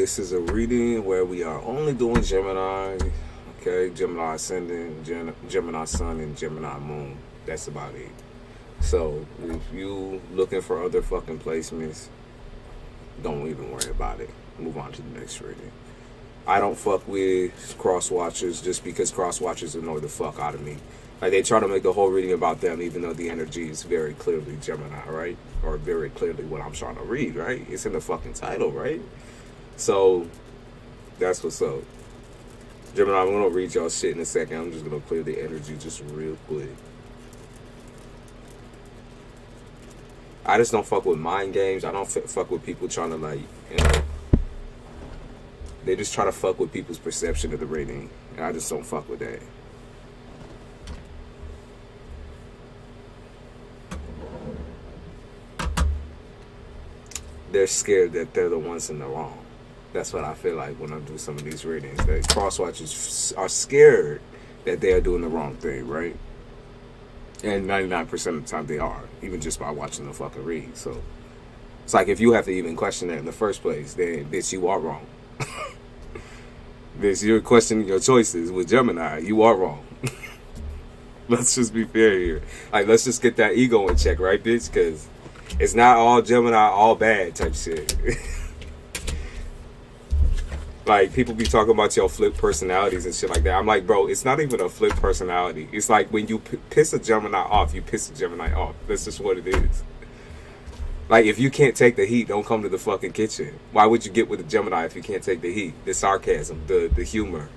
This is a reading where we are only doing Gemini. Okay, Gemini Ascendant, Gemini Sun, and Gemini Moon. That's about it. So if you looking for other fucking placements, don't even worry about it. Move on to the next reading. I don't fuck with cross watchers just because cross watchers annoy the fuck out of me. Like, they try to make the whole reading about them, even though the energy is very clearly Gemini, right? Or very clearly what I'm trying to read, right? It's in the fucking title, right? So that's what's up. Gemini, I'm gonna read y'all shit in a second. I'm just gonna clear the energy just real quick. I just don't fuck with mind games. I don't fuck with people trying to, like, you know, they just try to fuck with people's perception of the reading. And I just don't fuck with that. They're scared that they're the ones in the wrong. That's what I feel like when I do some of these readings. That cross-watchers are scared that they are doing the wrong thing, right? And 99% of the time they are, even just by watching the fucking read. So it's like, if you have to even question that in the first place, then bitch, you are wrong. Bitch, you're questioning your choices with Gemini. You are wrong. Let's just be fair here. Like, let's just get that ego in check, right, bitch? Because it's not all Gemini, all bad type shit. Like, people be talking about your flip personalities and shit like that. I'm like, bro, it's not even a flip personality. It's like, when you piss a Gemini off, you piss a Gemini off. That's just what it is. Like, if you can't take the heat, don't come to the fucking kitchen. Why would you get with a Gemini if you can't take the heat? The sarcasm, the humor.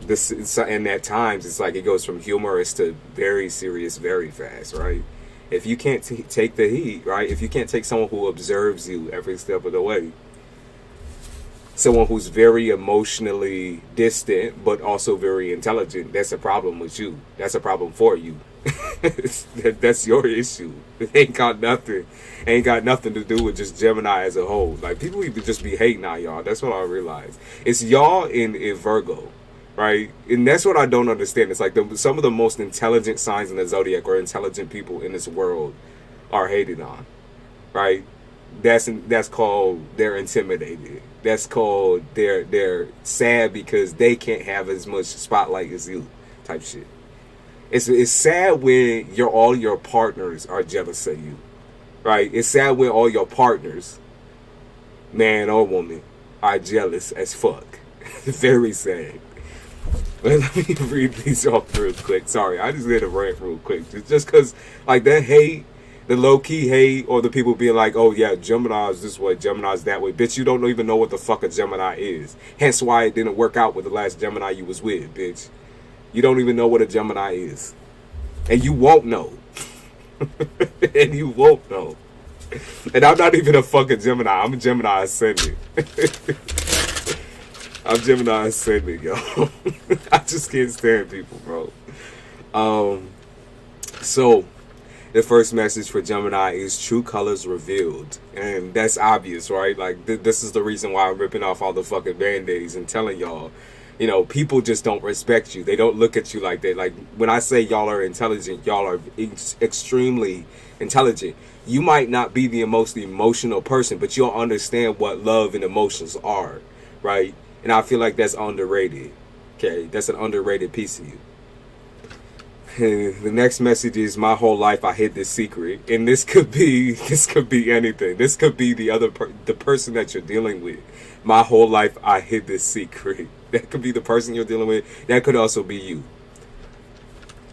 And at times, it's like it goes from humorous to very serious very fast, right? If you can't take the heat, right? If you can't take someone who observes you every step of the way, someone who's very emotionally distant but also very intelligent, that's a problem with you. That's a problem for you. That's your issue. It ain't got nothing to do with just Gemini as a whole. Like, people even just be hating on y'all. That's what I realize. It's y'all in Virgo, right? And that's what I don't understand. It's like some of the most intelligent signs in the zodiac, or intelligent people in this world, are hated on, right? That's called they're intimidated. That's called they're sad because they can't have as much spotlight as you, type shit. It's sad when all your partners are jealous of you, right? It's sad when all your partners, man or woman, are jealous as fuck. Very sad. But let me read these off real quick. Sorry, I just did a rant real quick. Just because, like, that hate, the low-key hate, or the people being like, oh yeah, Gemini's this way, Gemini's that way. Bitch, you don't even know what the fuck a Gemini is. Hence why it didn't work out with the last Gemini you was with, bitch. You don't even know what a Gemini is. And you won't know. And you won't know. And I'm not even a fucking Gemini. I'm a Gemini Ascendant. I'm Gemini Ascendant, yo. I just can't stand people, bro. So, the first message for Gemini is true colors revealed. And that's obvious, right? Like, this is the reason why I'm ripping off all the fucking band-aids and telling y'all, you know, people just don't respect you. They don't look at you like that. Like, when I say y'all are intelligent, y'all are extremely intelligent. You might not be the most emotional person, but you'll understand what love and emotions are, right? And I feel like that's underrated. Okay, that's an underrated piece of you. And the next message is, my whole life I hid this secret. And this could be anything. This could be the person that you're dealing with. My whole life I hid this secret. That could be the person you're dealing with. That could also be you.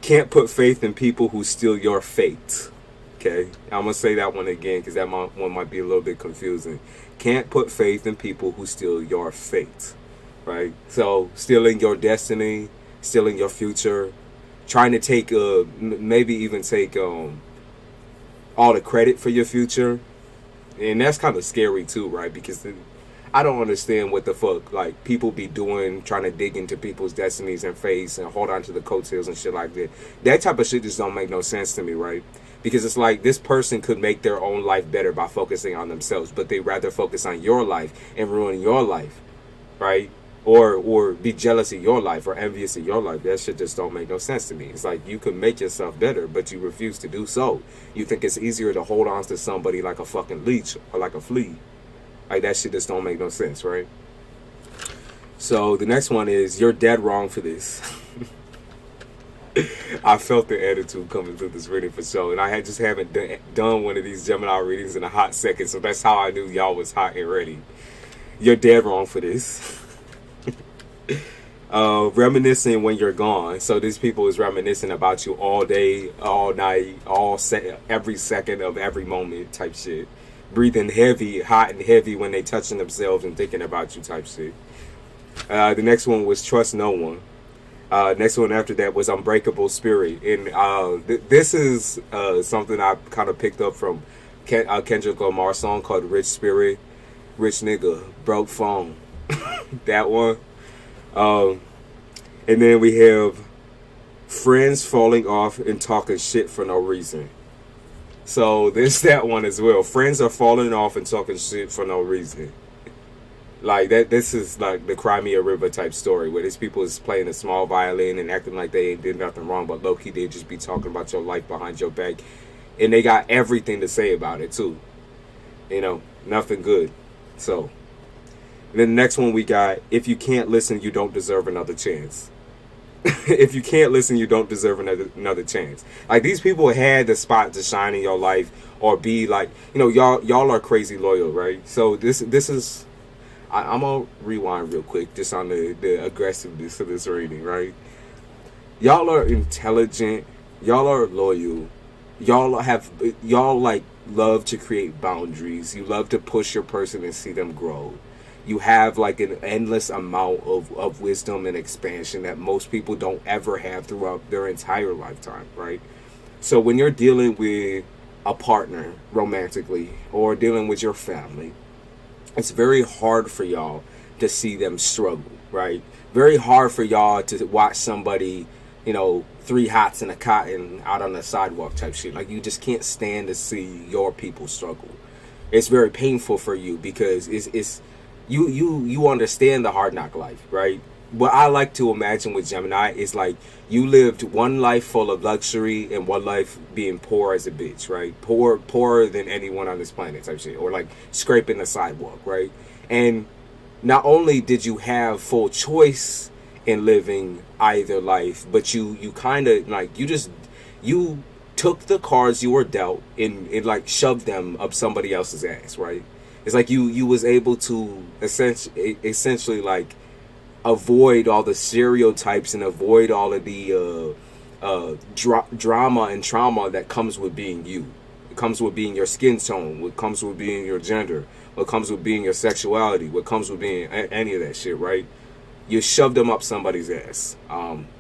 Can't put faith in people who steal your fate. Okay, I'm gonna say that one again because that one might be a little bit confusing. Can't put faith in people who steal your fate, right? So stealing your destiny, stealing your future, trying to take maybe even take all the credit for your future, and that's kind of scary too, right? Because I don't understand what the fuck, like, people be doing, trying to dig into people's destinies and fates and hold on to the coattails and shit like that. That type of shit just don't make no sense to me, right? Because it's like, this person could make their own life better by focusing on themselves, but they rather focus on your life and ruin your life, right? Or be jealous of your life or envious of your life. That shit just don't make no sense to me. It's like, you could make yourself better, but you refuse to do so. You think it's easier to hold on to somebody like a fucking leech or like a flea. Like, that shit just don't make no sense, right? So the next one is, you're dead wrong for this. I felt the attitude coming through this reading for sure, and I just haven't done one of these Gemini readings in a hot second, so that's how I knew y'all was hot and ready. You're dead wrong for this. Reminiscing when you're gone. So these people is reminiscing about you all day, all night, every second of every moment type shit. Breathing heavy, hot and heavy when they touching themselves and thinking about you type shit. The next one was trust no one. Next one after that was Unbreakable Spirit. And this is something I kind of picked up from Kendrick Lamar's song called Rich Spirit. Rich nigga, broke phone. That one. And then we have friends falling off and talking shit for no reason. So there's that one as well. Friends are falling off and talking shit for no reason. Like that. This is like the Crimea River type story where these people is playing a small violin and acting like they ain't did nothing wrong, but low-key they just be talking about your life behind your back, and they got everything to say about it too. You know, nothing good. So then the next one we got, if you can't listen, you don't deserve another chance. If you can't listen, you don't deserve another chance. Like, these people had the spot to shine in your life or be like, you know, y'all are crazy loyal, right? So this is, I'm gonna rewind real quick just on the aggressiveness of this reading, right? Y'all are intelligent, y'all are loyal, y'all like love to create boundaries, you love to push your person and see them grow. You have like an endless amount of wisdom and expansion that most people don't ever have throughout their entire lifetime, right? So when you're dealing with a partner romantically or dealing with your family, it's very hard for y'all to see them struggle, right? Very hard for y'all to watch somebody, you know, 3 hots and a cotton out on the sidewalk type shit. Like, you just can't stand to see your people struggle. It's very painful for you because it's you understand the hard knock life, right? What I like to imagine with Gemini is like you lived one life full of luxury and one life being poor as a bitch, right? Poorer than anyone on this planet type shit, or like scraping the sidewalk, right? And not only did you have full choice in living either life, but you kind of like you took the cards you were dealt and like shoved them up somebody else's ass, right? It's like you was able to essentially like avoid all the stereotypes and avoid all of the drama and trauma that comes with being you. It comes with being your skin tone. What comes with being your gender. What comes with being your sexuality. What comes with being any of that shit, right? You shoved them up somebody's ass.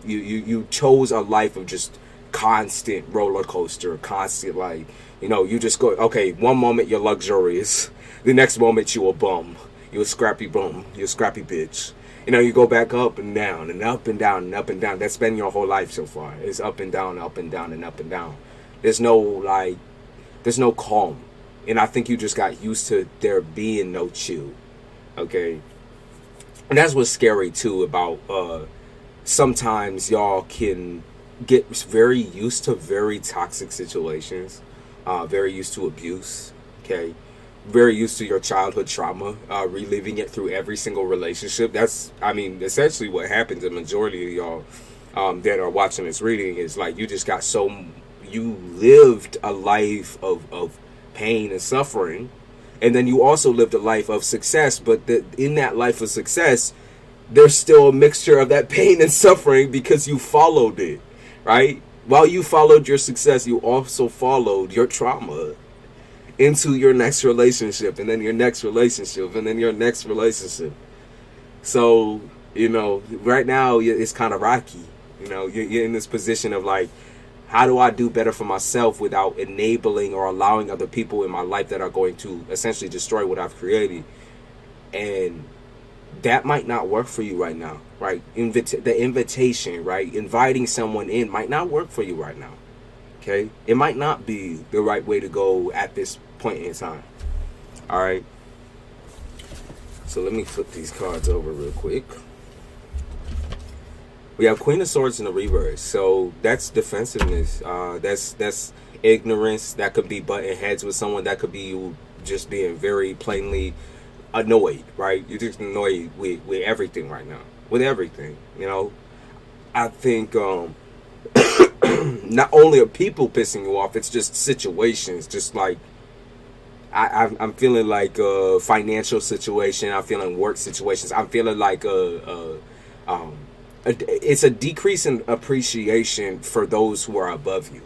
You chose a life of just constant roller coaster, constant like, you know, you just go, okay, one moment you're luxurious. The next moment you a bum. You a scrappy bum. You a scrappy bitch. You know, you go back up and down and up and down and up and down. That's been your whole life so far. It's up and down, up and down, and up and down. There's no calm. And I think you just got used to there being no chill. Okay? And that's what's scary too about sometimes y'all can get very used to very toxic situations. Very used to abuse. Okay? Very used to your childhood trauma, reliving it through every single relationship. That's, I mean, essentially what happens. The majority of y'all that are watching this reading is like you just got you lived a life of pain and suffering, and then you also lived a life of success. But in that life of success, there's still a mixture of that pain and suffering because you followed it, right? While you followed your success, you also followed your trauma into your next relationship, and then your next relationship, and then your next relationship. So, you know, right now it's kind of rocky. You know, you're in this position of like, how do I do better for myself without enabling or allowing other people in my life that are going to essentially destroy what I've created? And that might not work for you right now, right? The invitation, right? Inviting someone in might not work for you right now. Okay, it might not be the right way to go at this point in time. All right. So let me flip these cards over real quick. We have Queen of Swords in the reverse. So that's defensiveness. That's ignorance. That could be butting heads with someone. That could be you just being very plainly annoyed, right? You're just annoyed with everything right now, with everything. You know, I think not only are people pissing you off, it's just situations, just like I'm feeling like a financial situation. I'm feeling work situations. I'm feeling like it's a decrease in appreciation for those who are above you.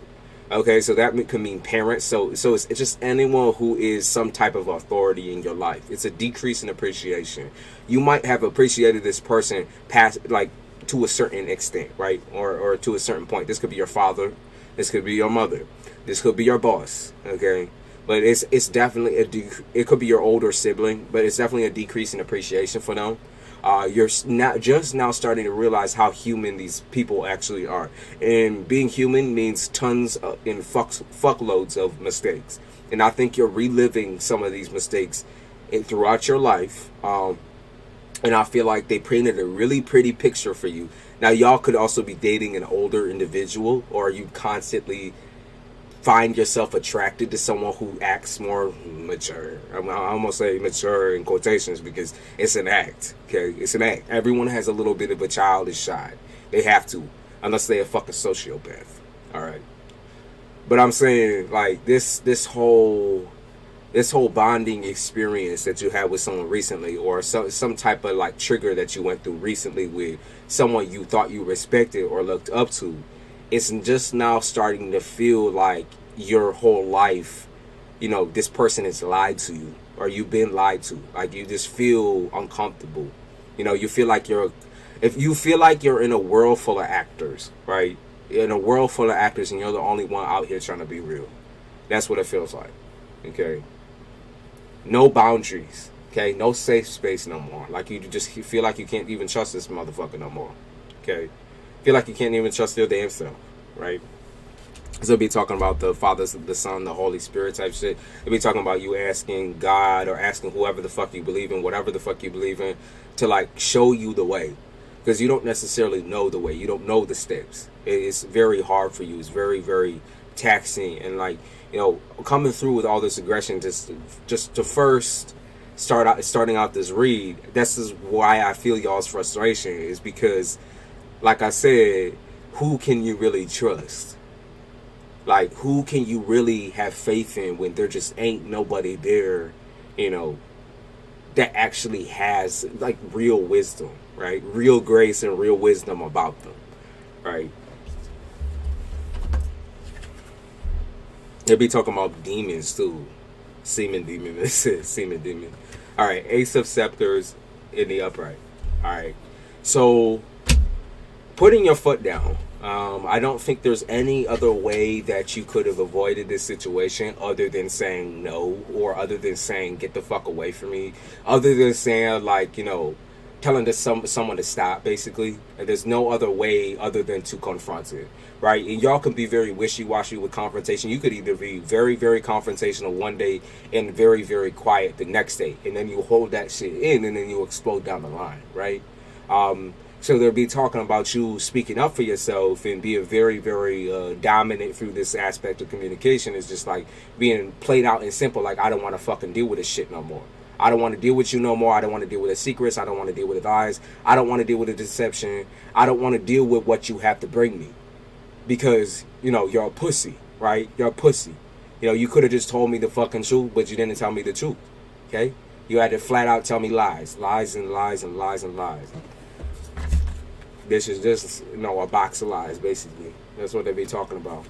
Okay, so that could mean parents. So it's just anyone who is some type of authority in your life. It's a decrease in appreciation. You might have appreciated this person past, like, to a certain extent, right? Or to a certain point. This could be your father. This could be your mother. This could be your boss. Okay. But it's definitely it could be your older sibling, but it's definitely a decrease in appreciation for them. You're not just now starting to realize how human these people actually are, and being human means tons and fuckloads of mistakes. And I think you're reliving some of these mistakes throughout your life. And I feel like they painted a really pretty picture for you. Now, y'all could also be dating an older individual, or you constantly find yourself attracted to someone who acts more mature. I almost say mature in quotations because it's an act. Okay, it's an act. Everyone has a little bit of a childish side. They have to, unless they're a fucking sociopath. All right. But I'm saying, like, this whole bonding experience that you had with someone recently, or some type of like trigger that you went through recently with someone you thought you respected or looked up to, it's just now starting to feel like your whole life, you know, this person has lied to you, or you've been lied to. Like, you just feel uncomfortable. You know, you feel like if you feel like you're in a world full of actors, right? In a world full of actors, and you're the only one out here trying to be real. That's what it feels like. Okay. No boundaries. Okay. No safe space no more. Like, you feel like you can't even trust this motherfucker no more. Okay. Feel like you can't even trust your damn self, right? So they'll be talking about the Father, the Son, the Holy Spirit type shit. They'll be talking about you asking God or asking whoever the fuck you believe in, whatever the fuck you believe in, to like show you the way. Because you don't necessarily know the way. You don't know the steps. It's very hard for you. It's very, very taxing. And like, you know, coming through with all this aggression, just to first starting out this read, this is why I feel y'all's frustration, is because, like I said, who can you really trust? Like, who can you really have faith in when there just ain't nobody there, you know, that actually has, like, real wisdom, right? Real grace and real wisdom about them, right? They'll be talking about demons, too. Semen demon. Semen demon. All right, Ace of Scepters in the upright. All right. So, putting your foot down. I don't think there's any other way that you could have avoided this situation other than saying no, or other than saying get the fuck away from me, other than saying, like, you know, telling someone to stop, basically. And there's no other way other than to confront it, right? And y'all can be very wishy-washy with confrontation. You could either be very, very confrontational one day and very, very quiet the next day, and then you hold that shit in, and then you explode down the line, right? So they'll be talking about you speaking up for yourself and being very, very dominant through this aspect of communication. Is just like being played out and simple. Like, I don't want to fucking deal with this shit no more. I don't want to deal with you no more. I don't want to deal with the secrets. I don't want to deal with the lies. I don't want to deal with the deception. I don't want to deal with what you have to bring me. Because, you know, you're a pussy, right? You're a pussy. You know, you could have just told me the fucking truth, but you didn't tell me the truth. Okay? You had to flat out tell me lies. Lies and lies and lies and lies. This is just, you know, a box of lies, basically. That's what they be talking about.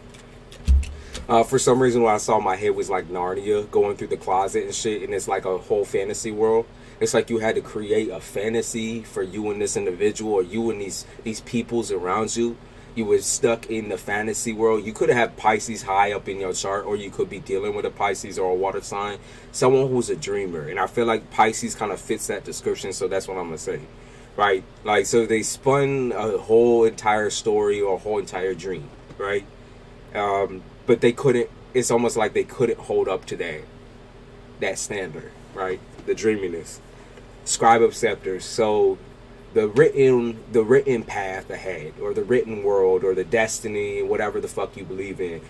For some reason, when I saw, my head was like Narnia, going through the closet and shit, and it's like a whole fantasy world. It's like you had to create a fantasy for you and this individual, or you and these peoples around you. You were stuck in the fantasy world. You could have had Pisces high up in your chart, or you could be dealing with a Pisces or a water sign. Someone who's a dreamer. And I feel like Pisces kind of fits that description, so that's what I'm going to say. Right? Like, so they spun a whole entire story or a whole entire dream, right? But they couldn't, it's almost like they couldn't hold up to that standard, right? The dreaminess. Scribe of Scepters. So the written path ahead, or the written world, or the destiny, whatever the fuck you believe in,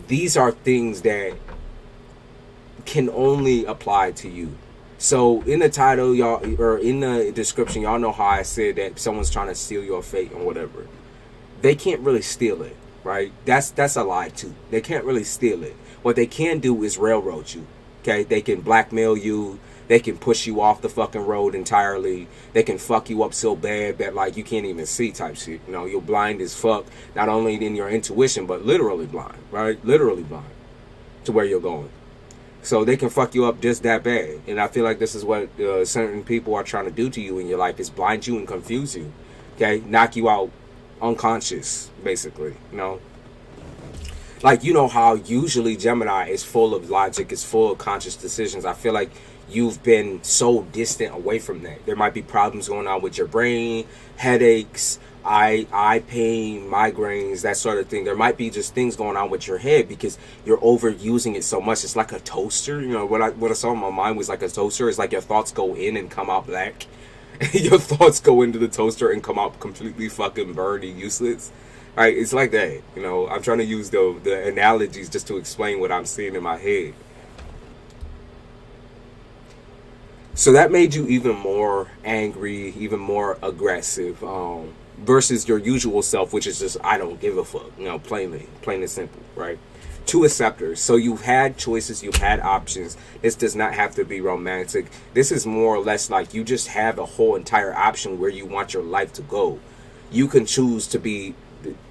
these are things that can only apply to you. So in the title, y'all, or in the description, y'all know how I said that someone's trying to steal your fate or whatever. They can't really steal it, right? That's a lie too. They can't really steal it. What they can do is railroad you. Okay, they can blackmail you. They can push you off the fucking road entirely. They can fuck you up so bad that like you can't even see type shit. You know, you're blind as fuck. Not only in your intuition, but literally blind, right? Literally blind to where you're going. So they can fuck you up just that bad. And I feel like this is what certain people are trying to do to you in your life, is blind you and confuse you. Okay, knock you out unconscious, basically. You know, like, you know how usually Gemini is full of logic, is full of conscious decisions. I feel like you've been so distant away from that. There might be problems going on with your brain, headaches, eye pain, migraines, that sort of thing. There might be just things going on with your head because you're overusing it so much. It's like a toaster. You know, what I saw in my mind was like a toaster. It's like your thoughts go in and come out black. Your thoughts go into the toaster and come out completely fucking burned and useless. Right? It's like that. You know, I'm trying to use the analogies just to explain what I'm seeing in my head. So that made you even more angry, even more aggressive, versus your usual self, which is just, I don't give a fuck, you know, plain and simple, right? Two acceptors. So you've had choices, you've had options. This does not have to be romantic. This is more or less like you just have a whole entire option where you want your life to go. You can choose to be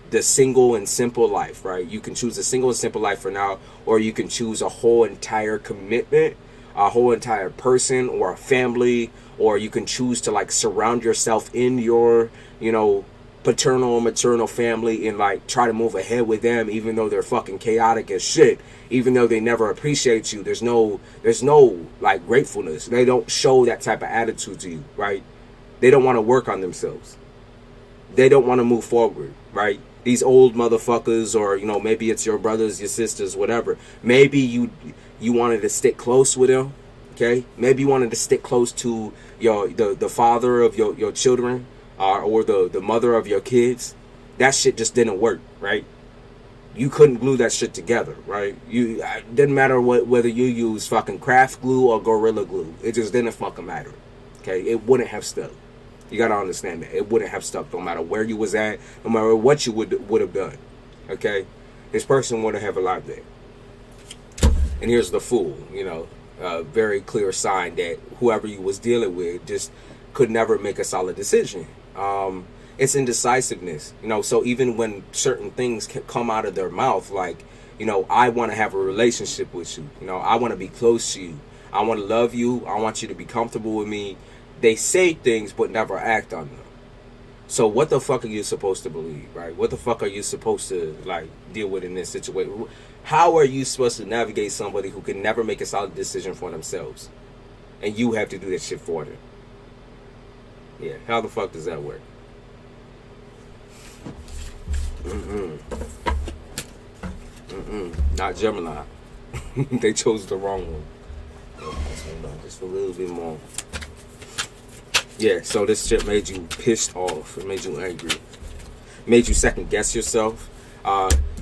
the single and simple life, right? You can choose a single and simple life for now, or you can choose a whole entire commitment, a whole entire person or a family, or you can choose to like surround yourself in your, you know, paternal or maternal family and like try to move ahead with them, even though they're fucking chaotic as shit, even though they never appreciate you. There's no like gratefulness. They don't show that type of attitude to you, right? They don't want to work on themselves. They don't want to move forward, right? These old motherfuckers, or, you know, maybe it's your brothers, your sisters, whatever. Maybe you wanted to stick close with them, okay? Maybe you wanted to stick close to the father of your children, or the mother of your kids. That shit just didn't work, right? You couldn't glue that shit together, right? It didn't matter whether you use fucking craft glue or Gorilla Glue. It just didn't fucking matter, okay? It wouldn't have stuck. You gotta understand that. It wouldn't have stuck no matter where you was at, no matter what you would have done, okay? This person wouldn't have arrived there. And here's the Fool, you know, a very clear sign that whoever you was dealing with just could never make a solid decision. It's indecisiveness, you know, so even when certain things can come out of their mouth, like, you know, I want to have a relationship with you, you know, I want to be close to you, I want to love you, I want you to be comfortable with me. They say things but never act on them. So what the fuck are you supposed to believe, right? What the fuck are you supposed to, like, deal with in this situation? How are you supposed to navigate somebody who can never make a solid decision for themselves, and you have to do that shit for them? Yeah, how the fuck does that work? Not Gemini. They chose the wrong one. Just a little bit more. Yeah, so this shit made you pissed off. It made you angry. It made you second guess yourself.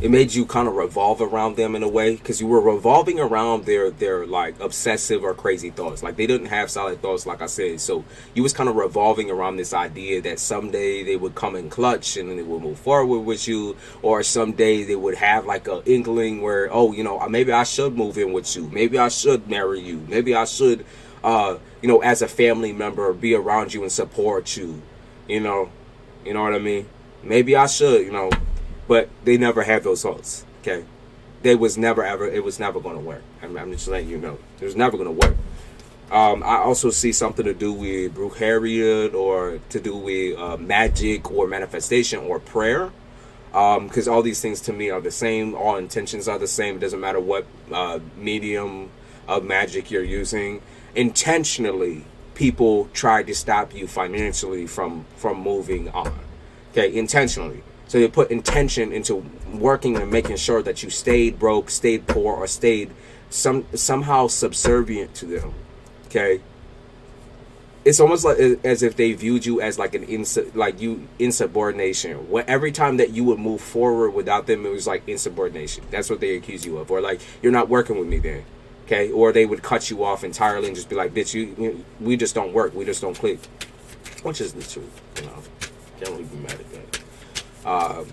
It made you kind of revolve around them in a way, because you were revolving around their like obsessive or crazy thoughts. Like, they didn't have solid thoughts, like I said. So you was kind of revolving around this idea that someday they would come in clutch and then they would move forward with you, or someday they would have like a inkling where, oh, you know, maybe I should move in with you. Maybe I should marry you. Maybe I should, you know, as a family member, be around you and support you. You know what I mean? Maybe I should, you know. But they never had those thoughts, okay? It was never going to work. I'm just letting you know. It was never going to work. I also see something to do with Brujeria, or to do with magic or manifestation or prayer. Because all these things to me are the same. All intentions are the same. It doesn't matter what medium of magic you're using. Intentionally, people try to stop you financially from moving on. Okay, intentionally. So they put intention into working and making sure that you stayed broke, stayed poor, or stayed somehow subservient to them. Okay, it's almost like as if they viewed you as like insubordination. Every time that you would move forward without them, it was like insubordination. That's what they accuse you of, or like, you're not working with me then. Okay, or they would cut you off entirely and just be like, bitch, we just don't work, we just don't click, which is the truth, you know. Can't really be mad at that.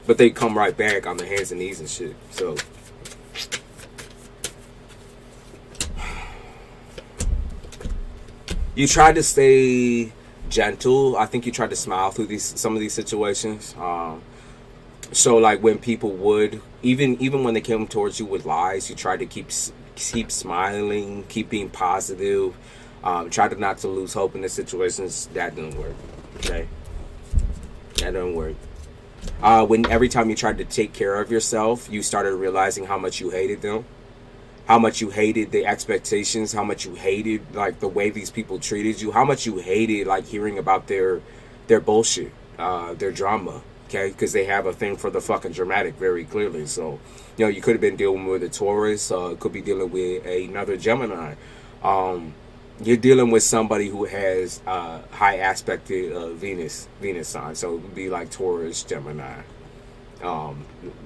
But they come right back on their hands and knees and shit. So you try to stay gentle. I think you try to smile through some of these situations. So like when people would even when they came towards you with lies, you try to keep smiling, keep being positive. Try to not to lose hope in the situations. That didn't work. Okay, that didn't work. When every time you tried to take care of yourself, you started realizing how much you hated them, how much you hated the expectations, how much you hated like the way these people treated you, how much you hated like hearing about their bullshit, their drama. Okay, because they have a thing for the fucking dramatic very clearly. So, you know, you could have been dealing with a Taurus, could be dealing with another Gemini. You're dealing with somebody who has high aspected Venus sign. So it would be like Taurus, Gemini,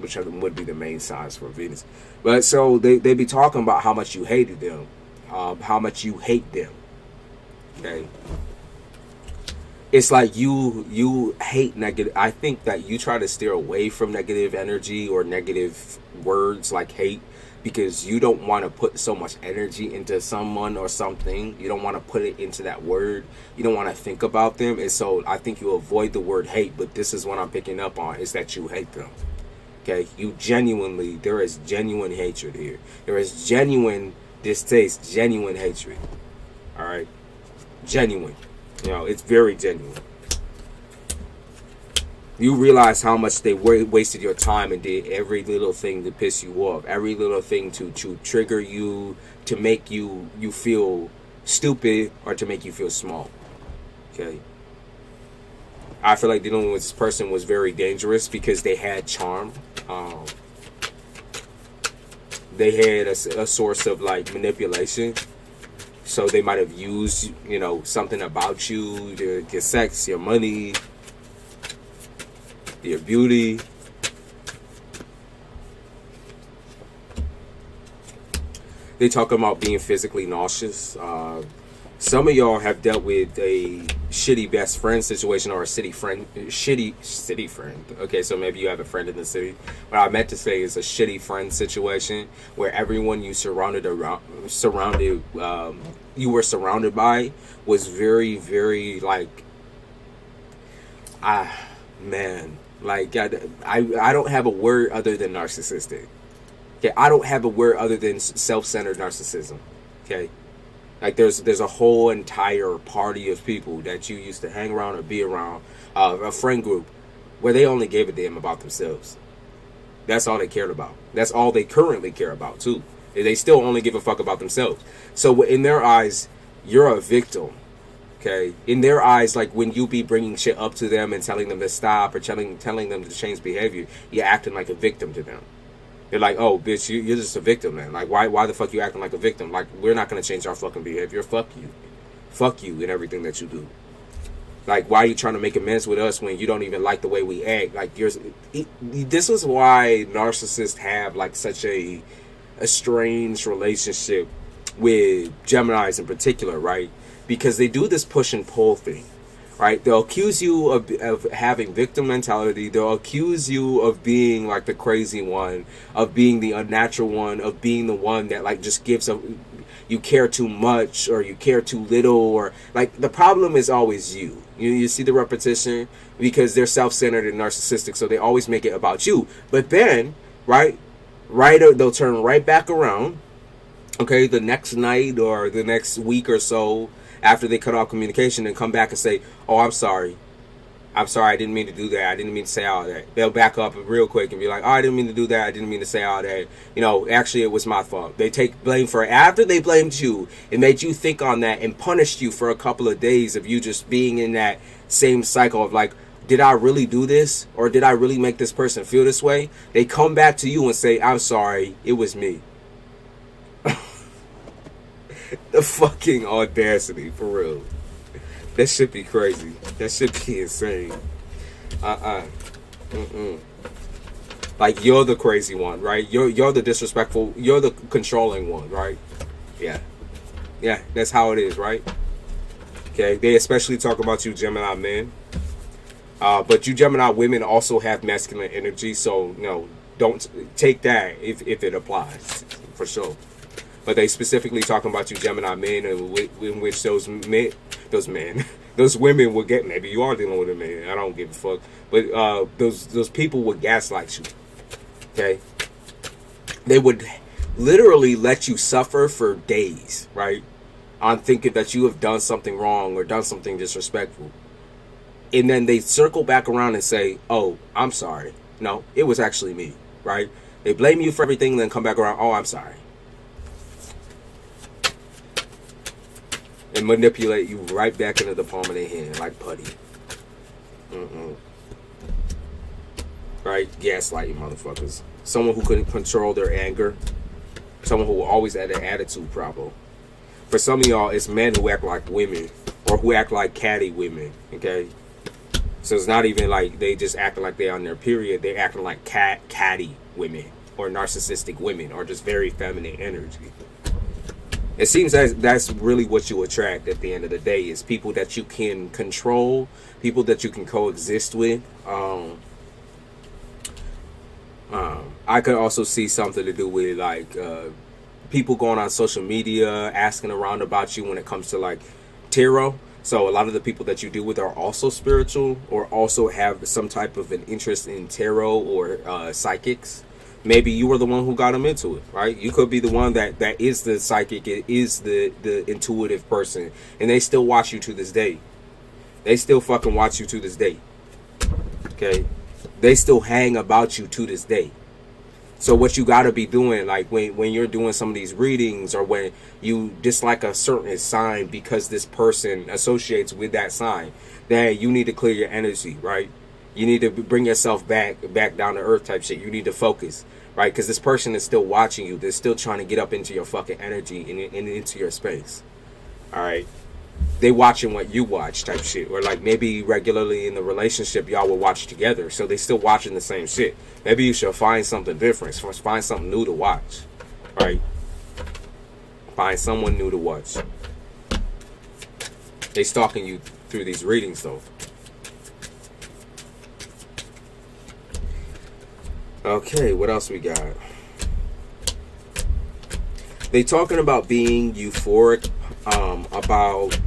which would be the main signs for Venus. But so they be talking about how much you hated them, how much you hate them. Okay. It's like you hate negative. I think that you try to steer away from negative energy or negative words like hate, because you don't want to put so much energy into someone or something. You don't want to put it into that word. You don't want to think about them. And so I think you avoid the word hate, but this is what I'm picking up on, is that you hate them. Okay? You genuinely, there is genuine hatred here. There is genuine distaste, genuine hatred. All right? Genuine. You know, it's very genuine. You realize how much they wasted your time and did every little thing to piss you off, every little thing to trigger you, to make you feel stupid or to make you feel small. Okay. I feel like dealing with this person was very dangerous because they had charm. They had a source of like manipulation. So they might have used, you know, something about you, your sex, your money, your beauty. They talk about being physically nauseous. Some of y'all have dealt with a shitty best friend situation or a shitty city friend. Okay, so maybe you have a friend in the city. What I meant to say is a shitty friend situation where everyone you you were surrounded by was very, very like, man, like I don't have a word other than narcissistic. Okay, I don't have a word other than self-centered narcissism. Okay. Like there's a whole entire party of people that you used to hang around or be around, a friend group, where they only gave a damn about themselves. That's all they cared about. That's all they currently care about too. They still only give a fuck about themselves. So in their eyes, you're a victim. Okay? In their eyes, like when you be bringing shit up to them and telling them to stop or telling them to change behavior, you're acting like a victim to them. They're like, oh, bitch, you're just a victim, man. Like, why the fuck you acting like a victim? Like, we're not going to change our fucking behavior. Fuck you. Fuck you in everything that you do. Like, why are you trying to make amends with us when you don't even like the way we act? Like, this is why narcissists have, like, such a strange relationship with Geminis in particular, right? Because they do this push and pull thing. Right, they'll accuse you of having victim mentality. They'll accuse you of being like the crazy one, of being the unnatural one, of being the one that like just gives a, you care too much or you care too little, or like the problem is always you. You see the repetition because they're self-centered and narcissistic, so they always make it about you. But then, right, they'll turn right back around. Okay, the next night or the next week or so, after they cut off communication, and come back and say, oh, I'm sorry, I didn't mean to do that, I didn't mean to say all that. They'll back up real quick and be like, oh, I didn't mean to do that, I didn't mean to say all that, you know, actually it was my fault. They take blame for it. After they blamed you, it made you think on that and punished you for a couple of days of you just being in that same cycle of like, did I really do this, or did I really make this person feel this way? They come back to you and say, I'm sorry, it was me. The fucking audacity, for real. That should be crazy. That should be insane. Like you're the crazy one, right? You're the disrespectful, you're the controlling one, right? Yeah. Yeah, that's how it is, right? Okay, they especially talk about you Gemini men. But you Gemini women also have masculine energy, so don't take that if it applies, for sure. But they specifically talking about you Gemini men, and in which those men, those women will get. Maybe you are dealing with a man. I don't give a fuck. But those people would gaslight you. Okay, they would literally let you suffer for days, right? On thinking that you have done something wrong or done something disrespectful. And then they circle back around and say, oh, I'm sorry. No, it was actually me, right? They blame you for everything and then come back around, oh, I'm sorry. And manipulate you right back into the palm of their hand like putty. Right? Gaslighting motherfuckers. Someone who couldn't control their anger. Someone who always had an attitude problem. For some of y'all, it's men who act like women. Or who act like catty women. Okay? So it's not even like they just acting like they're on their period. They're acting like catty women. Or narcissistic women. Or just very feminine energy. It seems that's really what you attract at the end of the day. Is people that you can control. People that you can coexist with. I could also see something to do with like people going on social media asking around about you when it comes to like tarot. So a lot of the people that you deal with are also spiritual or also have some type of an interest in tarot or psychics. Maybe you were the one who got them into it, right? You could be the one that is the psychic, it is the intuitive person, and they still watch you to this day. They still fucking watch you to this day. Okay? They still hang about you to this day. So what you got to be doing, like when you're doing some of these readings or when you dislike a certain sign because this person associates with that sign, then you need to clear your energy, right? You need to bring yourself back down to earth type shit. You need to focus, right? Because this person is still watching you. They're still trying to get up into your fucking energy and into your space, all right? They watching what you watch type shit. Or like maybe regularly in the relationship y'all will watch together, so they still watching the same shit. Maybe you should find something different. Find something new to watch, right? Find someone new to watch. They stalking you through these readings though. Okay, what else we got? They talking about being euphoric about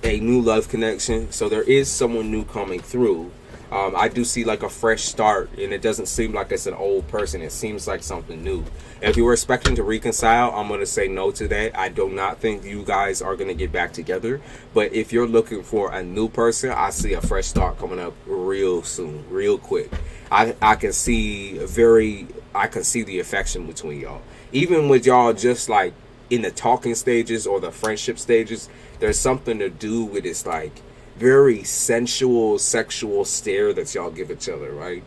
a new love connection. So there is someone new coming through. I do see like a fresh start, and it doesn't seem like it's an old person. It seems like something new. If you were expecting to reconcile, I'm going to say no to that. I do not think you guys are going to get back together. But if you're looking for a new person, I see a fresh start coming up real soon, real quick. I can see the affection between y'all. Even with y'all just like in the talking stages or the friendship stages, there's something to do with this like very sensual, sexual stare that y'all give each other, right?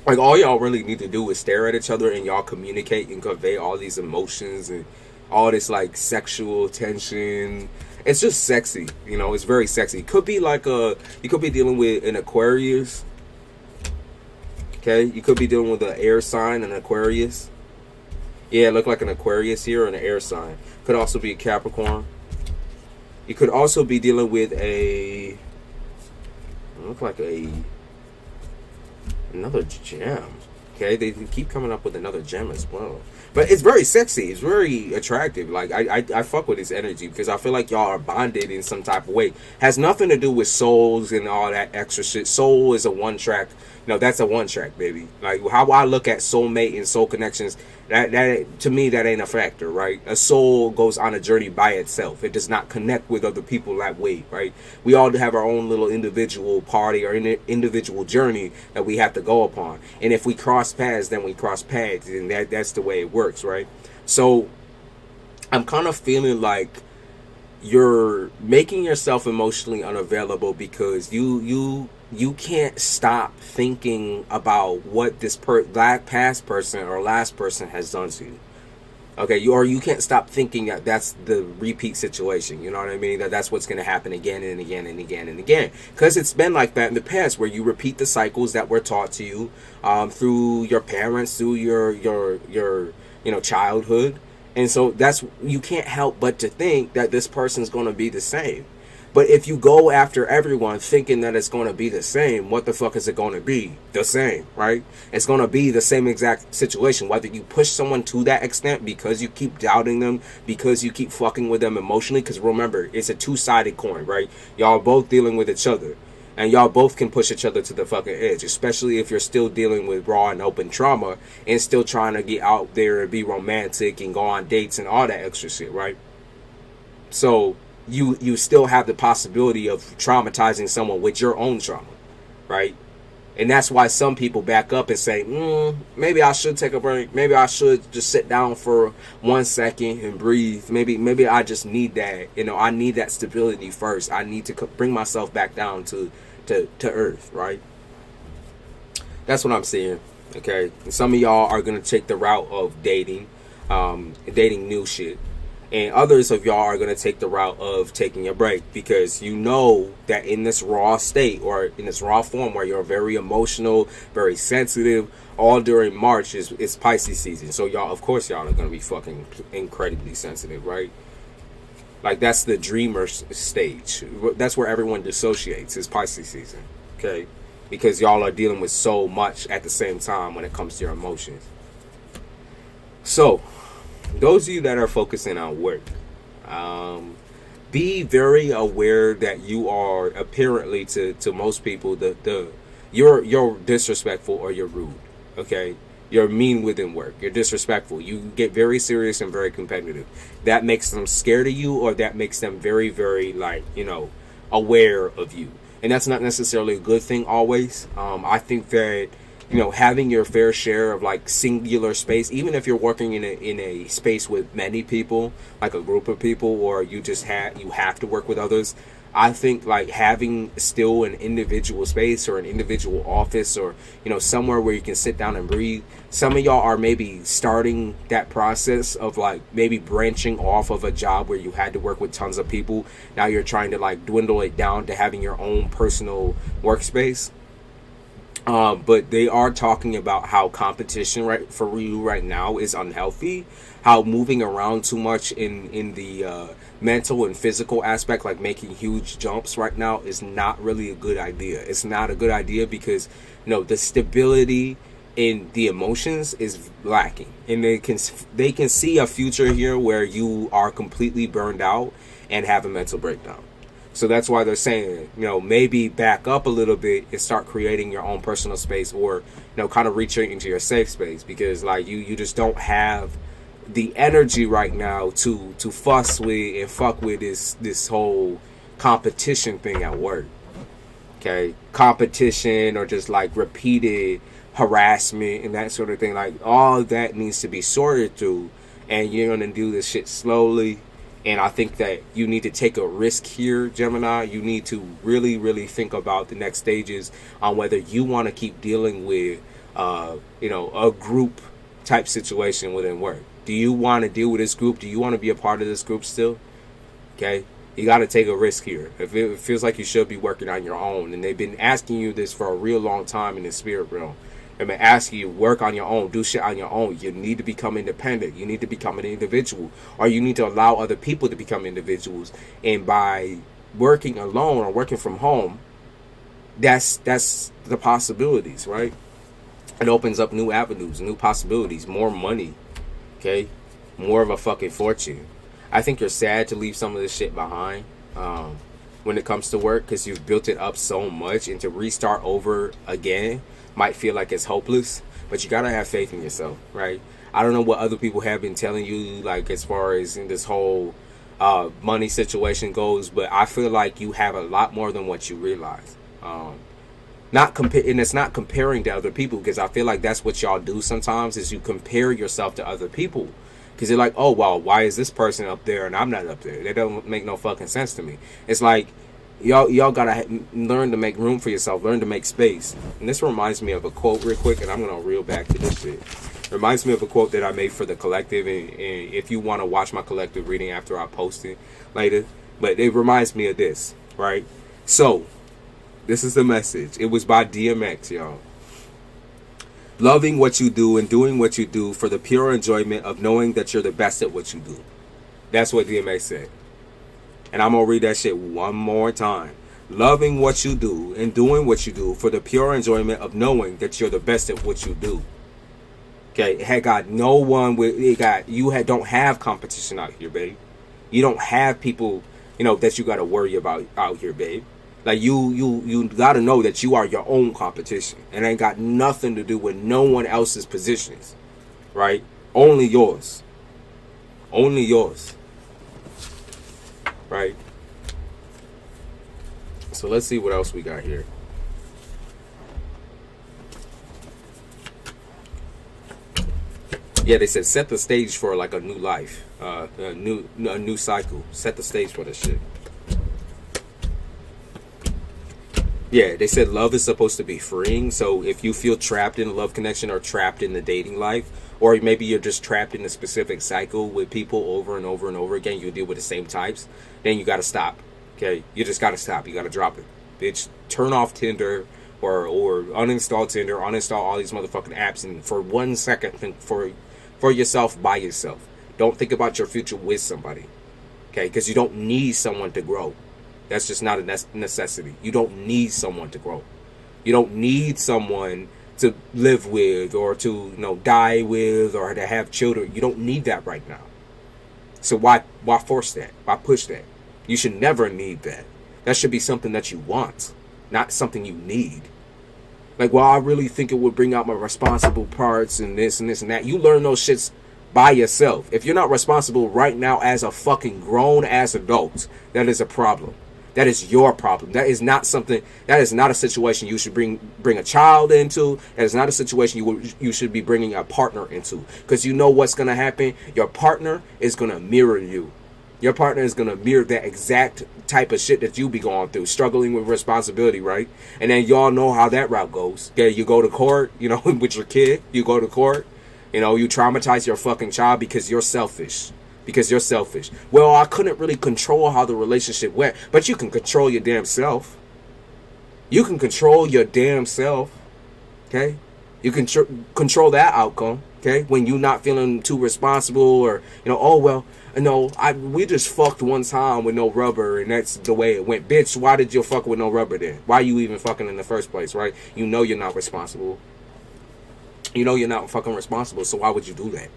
Like all y'all really need to do is stare at each other and y'all communicate and convey all these emotions and all this like sexual tension. It's just sexy, it's very sexy. It could be like you could be dealing with an Aquarius. Okay, you could be dealing with an air sign, an Aquarius. Yeah, it looked like an Aquarius here, or an air sign. Could also be a Capricorn. You could also be dealing with another gem. Okay, they keep coming up with another gem as well. But it's very sexy. It's very attractive. Like, I fuck with this energy because I feel like y'all are bonded in some type of way. Has nothing to do with souls and all that extra shit. Soul is a one track. No, that's a one track, baby. Like, how I look at soulmate and soul connections, that to me, that ain't a factor, right? A soul goes on a journey by itself. It does not connect with other people that way, right? We all have our own little individual party or individual journey that we have to go upon. And if we cross paths, then we cross paths. And that's the way it works, right? So I'm kind of feeling like you're making yourself emotionally unavailable because you can't stop thinking about what this past person or last person has done to you. Okay, you can't stop thinking that that's the repeat situation. You know what I mean? That's what's going to happen again and again and again and again. Because it's been like that in the past, where you repeat the cycles that were taught to you through your parents, through your childhood, and so you can't help but to think that this person's going to be the same. But if you go after everyone thinking that it's going to be the same, what the fuck is it going to be? The same, right? It's going to be the same exact situation. Whether you push someone to that extent because you keep doubting them, because you keep fucking with them emotionally. Because remember, it's a two-sided coin, right? Y'all both dealing with each other. And y'all both can push each other to the fucking edge. Especially if you're still dealing with raw and open trauma and still trying to get out there and be romantic and go on dates and all that extra shit, right? So you still have the possibility of traumatizing someone with your own trauma, right? And that's why some people back up and say, maybe I should take a break. Maybe I should just sit down for 1 second and breathe. Maybe I just need that. I need that stability first. I need to bring myself back down to earth, right? That's what I'm saying, okay? And some of y'all are going to take the route of dating new shit. And others of y'all are going to take the route of taking a break, because you know that in this raw state, or in this raw form where you're very emotional, very sensitive, all during March is Pisces season. So y'all, of course, y'all are going to be fucking incredibly sensitive, right? Like, that's the dreamer stage. That's where everyone dissociates, is Pisces season, okay? Because y'all are dealing with so much at the same time when it comes to your emotions. So those of you that are focusing on work, be very aware that you are apparently to most people you're disrespectful or you're rude. Okay, you're mean within work. You're disrespectful. You get very serious and very competitive. That makes them scared of you, or that makes them very, very aware of you. And that's not necessarily a good thing always. I think that having your fair share of singular space, even if you're working in a space with many people, like a group of people, or you have to work with others. I think having still an individual space or an individual office, or somewhere where you can sit down and breathe. Some of y'all are maybe starting that process of maybe branching off of a job where you had to work with tons of people. Now you're trying to dwindle it down to having your own personal workspace. But they are talking about how competition for you right now is unhealthy. How moving around too much in the mental and physical aspect, like making huge jumps right now, is not really a good idea. It's not a good idea because the stability in the emotions is lacking, and they can see a future here where you are completely burned out and have a mental breakdown. So that's why they're saying, maybe back up a little bit and start creating your own personal space, or, kind of reaching into your safe space, because you just don't have the energy right now to fuss with and fuck with this whole competition thing at work. Okay, competition, or just repeated harassment and that sort of thing. All of that needs to be sorted through, and you're gonna do this shit slowly. And I think that you need to take a risk here, Gemini. You need to really, really think about the next stages on whether you want to keep dealing with, a group type situation within work. Do you want to deal with this group? Do you want to be a part of this group still? Okay, you got to take a risk here. If it feels like you should be working on your own, and they've been asking you this for a real long time in the spirit realm. I've been asking you, work on your own, do shit on your own. You need to become independent. You need to become an individual, or you need to allow other people to become individuals. And by working alone or working from home, that's the possibilities, right? It opens up new avenues, new possibilities, more money, okay? More of a fucking fortune. I think you're sad to leave some of this shit behind when it comes to work, because you've built it up so much, and to restart over again might feel like it's hopeless, but you gotta have faith in yourself, right? I don't know what other people have been telling you, as far as in this whole money situation goes, but I feel like you have a lot more than what you realize. And it's not comparing to other people, because I feel like that's what y'all do sometimes, is you compare yourself to other people, because you're like, oh well, why is this person up there and I'm not up there? That don't make no fucking sense to me. It's like, y'all gotta learn to make room for yourself, learn to make space. And this reminds me of a quote real quick, and I'm gonna reel back to this shit. Reminds me of a quote that I made for the collective, and if you want to watch my collective reading after I post it later, but it reminds me of this, right? So, this is the message. It was by DMX, y'all. Loving what you do and doing what you do for the pure enjoyment of knowing that you're the best at what you do. That's what DMX said. And I'm going to read that shit one more time. Loving what you do and doing what you do for the pure enjoyment of knowing that you're the best at what you do. Okay, it had got no one with it got don't have competition out here, babe. You don't have people, that you got to worry about out here, babe. Like you got to know that you are your own competition, and it ain't got nothing to do with no one else's positions, right? Only yours. Only yours. Right? So let's see what else we got here. Yeah, they said set the stage for like a new life, a new cycle. Set the stage for this shit. Yeah, they said love is supposed to be freeing. So if you feel trapped in a love connection or trapped in the dating life, or maybe you're just trapped in a specific cycle with people over and over and over again, you deal with the same types, then you got to stop. Okay, you just got to stop. You got to drop it, bitch. Turn off Tinder. Or uninstall Tinder, uninstall all these motherfucking apps, and for 1 second think for yourself, by yourself. Don't think about your future with somebody, okay? Because you don't need someone to grow. That's just not a necessity. You don't need someone to grow. You don't need someone to live with or to die with or to have children. You don't need that right now. So why force that? Why push that? You should never need that. That should be something that you want, not something you need. Like, well, I really think it would bring out my responsible parts and this and this and that. You learn those shits by yourself. If you're not responsible right now as a fucking grown-ass adult, that is a problem. That is your problem. That is not something, that is not a situation you should bring a child into. That is not a situation you should be bringing a partner into. Because you know what's going to happen? Your partner is going to mirror you. Your partner is going to mirror that exact type of shit that you be going through, struggling with responsibility, right? And then y'all know how that route goes. Okay, you go to court, with your kid, you go to court, you traumatize your fucking child because you're selfish. Well, I couldn't really control how the relationship went, but you can control your damn self. You can control your damn self, okay? You can control that outcome, okay? When you're not feeling too responsible or, oh, well, we just fucked one time with no rubber and that's the way it went. Bitch, why did you fuck with no rubber then? Why you even fucking in the first place, right? You know you're not responsible. You know you're not fucking responsible, so why would you do that?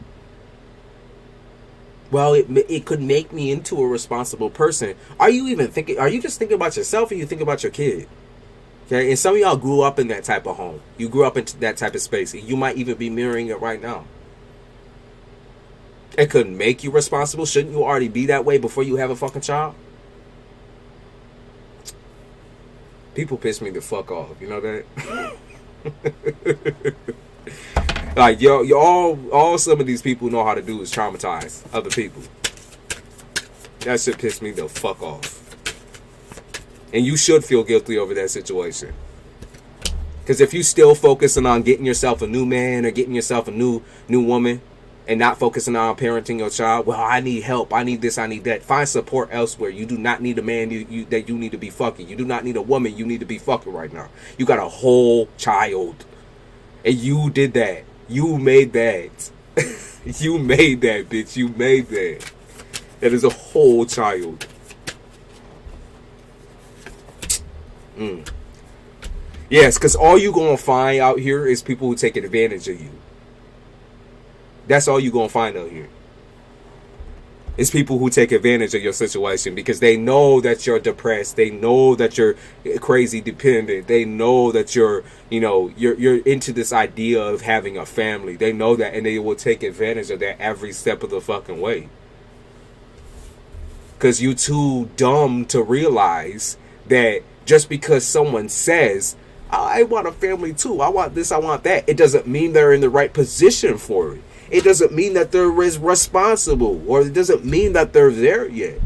Well, it could make me into a responsible person. Are you just thinking about yourself or you think about your kid? Okay, and some of y'all grew up in that type of home. You grew up in that type of space. You might even be mirroring it right now. It could make you responsible. Shouldn't you already be that way before you have a fucking child? People piss me the fuck off. You know that? Like, all some of these people know how to do is traumatize other people. That shit pissed me the fuck off. And you should feel guilty over that situation. Because if you still focusing on getting yourself a new man or getting yourself a new woman and not focusing on parenting your child, well, I need help, I need this, I need that. Find support elsewhere. You do not need a man that you need to be fucking. You do not need a woman you need to be fucking right now. You got a whole child. And you did that. You made that. You made that, bitch. You made that. That is a whole child. Yes, because all you gonna find out here is people who take advantage of you. That's all you gonna find out here. It's people who take advantage of your situation because they know that you're depressed. They know that you're crazy dependent. They know that you're into this idea of having a family. They know that, and they will take advantage of that every step of the fucking way. Because you too dumb to realize that just because someone says, I want a family too, I want this, I want that, it doesn't mean they're in the right position for it. It doesn't mean that they're responsible, or it doesn't mean that they're there yet.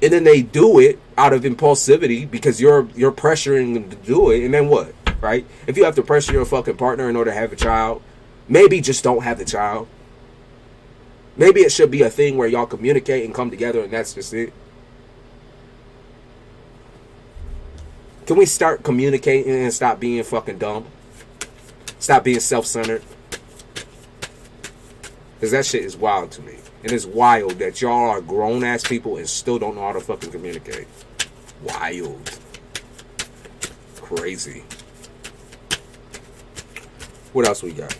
And then they do it out of impulsivity because you're pressuring them to do it. And then what, right? If you have to pressure your fucking partner in order to have a child, Maybe just don't have the child. Maybe it should be a thing where y'all communicate and come together and that's just it. Can we start communicating and stop being fucking dumb? Stop being self-centered? Because that shit is wild to me. It is wild that y'all are grown-ass people and still don't know how to fucking communicate. Wild. Crazy. What else we got?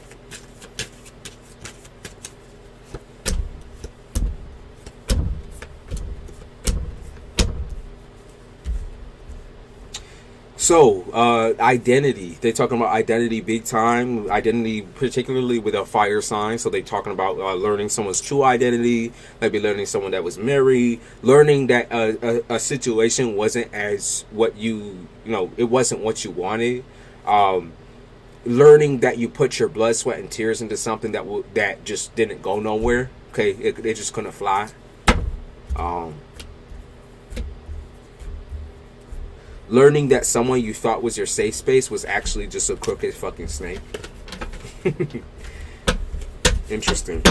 So, identity. They're talking about identity big time. Identity, particularly with a fire sign. So they're talking about learning someone's true identity. Maybe learning someone that was married. Learning that a situation wasn't as what it wasn't what you wanted. Learning that you put your blood, sweat, and tears into something that just didn't go nowhere. Okay, it just couldn't fly. Learning that someone you thought was your safe space was actually just a crooked fucking snake. Interesting.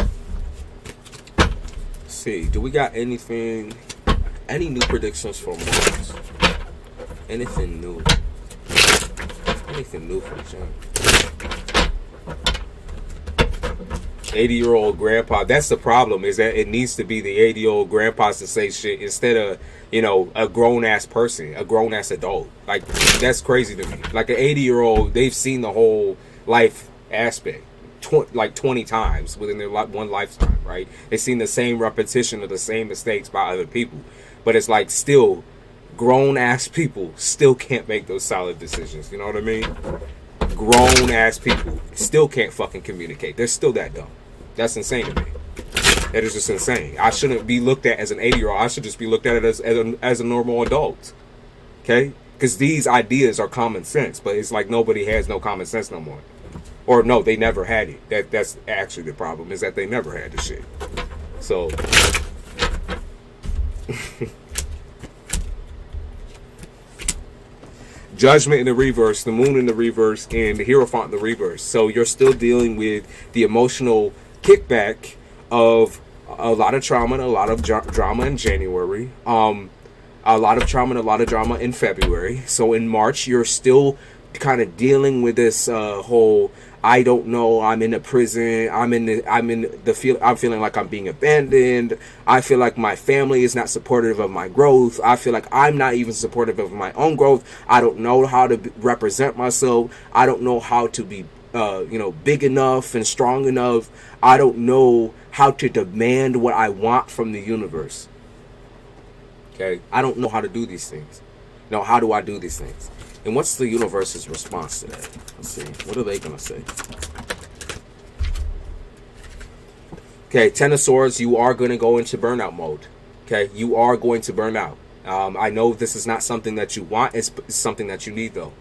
Let's see, do we got anything? Any new predictions for Mars? Anything new? Anything new for the gym? 80-year-old grandpa. That's the problem, is that it needs to be the 80-year-old grandpas to say shit instead of, a grown-ass person, a grown-ass adult. Like, that's crazy to me. Like, an 80-year-old, they've seen the whole life aspect 20 times within their one lifetime, right? They've seen the same repetition of the same mistakes by other people. But it's like, still, grown-ass people still can't make those solid decisions. You know what I mean? Grown-ass people still can't fucking communicate. They're still that dumb. That's insane to me. That is just insane. I shouldn't be looked at as an 80-year-old. I should just be looked at as a normal adult. Okay? Because these ideas are common sense. But it's like nobody has no common sense no more. Or no, they never had it. That's actually the problem, is that they never had the shit. So... Judgment in the reverse, the moon in the reverse, and the Hierophant in the reverse. So you're still dealing with the emotional kickback of a lot of trauma and a lot of drama in January. A lot of trauma and a lot of drama in February. So in March, you're still kind of dealing with this whole, I don't know, I'm in a prison, I'm feeling like I'm being abandoned. I feel like my family is not supportive of my growth. I feel like I'm not even supportive of my own growth. I don't know how to represent myself. I don't know how to be big enough and strong enough. I don't know how to demand what I want from the universe. Okay? I don't know how to do these things. Now, how do I do these things? And what's the universe's response to that? Let's see. What are they going to say? Okay, Ten of Swords, you are going to go into burnout mode. Okay, you are going to burn out. I know this is not something that you want. It's something that you need, though.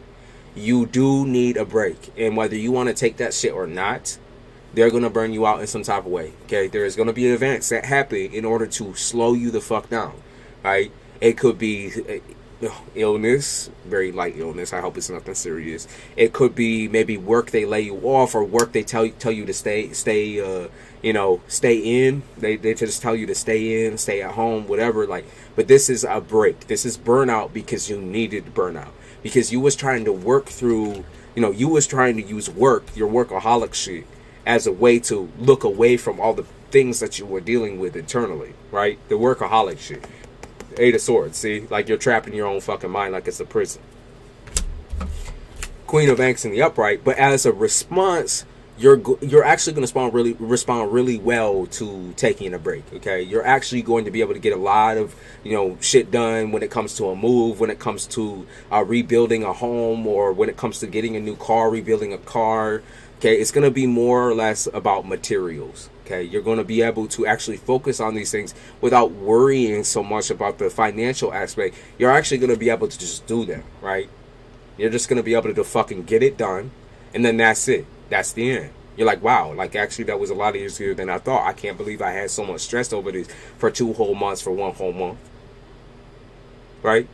You do need a break. And whether you want to take that shit or not, they're going to burn you out in some type of way. Okay, there is going to be events that happen in order to slow you the fuck down. Right? It could be... illness, very light illness. I hope it's nothing serious. It could be maybe work, they lay you off, or work they tell you to stay in. They just tell you to stay in, stay at home, whatever. Like, but this is a break. This is burnout because you needed burnout, because you was trying to work through. You was trying to use work, your workaholic shit, as a way to look away from all the things that you were dealing with internally. Right, the workaholic shit. Eight of Swords, see? Like, you're trapped in your own fucking mind like it's a prison. Queen of Angst in the upright. But as a response, you're actually going to respond really well to taking a break, okay? You're actually going to be able to get a lot of, shit done when it comes to a move, when it comes to rebuilding a home, or when it comes to getting a new car, rebuilding a car, okay? It's going to be more or less about materials. Okay, you're going to be able to actually focus on these things without worrying so much about the financial aspect. You're actually going to be able to just do them, right? You're just going to be able to fucking get it done, and then that's it. That's the end. You're like, wow, like, actually that was a lot easier than I thought. I can't believe I had so much stress over this for 2 whole months, for 1 whole month. Right?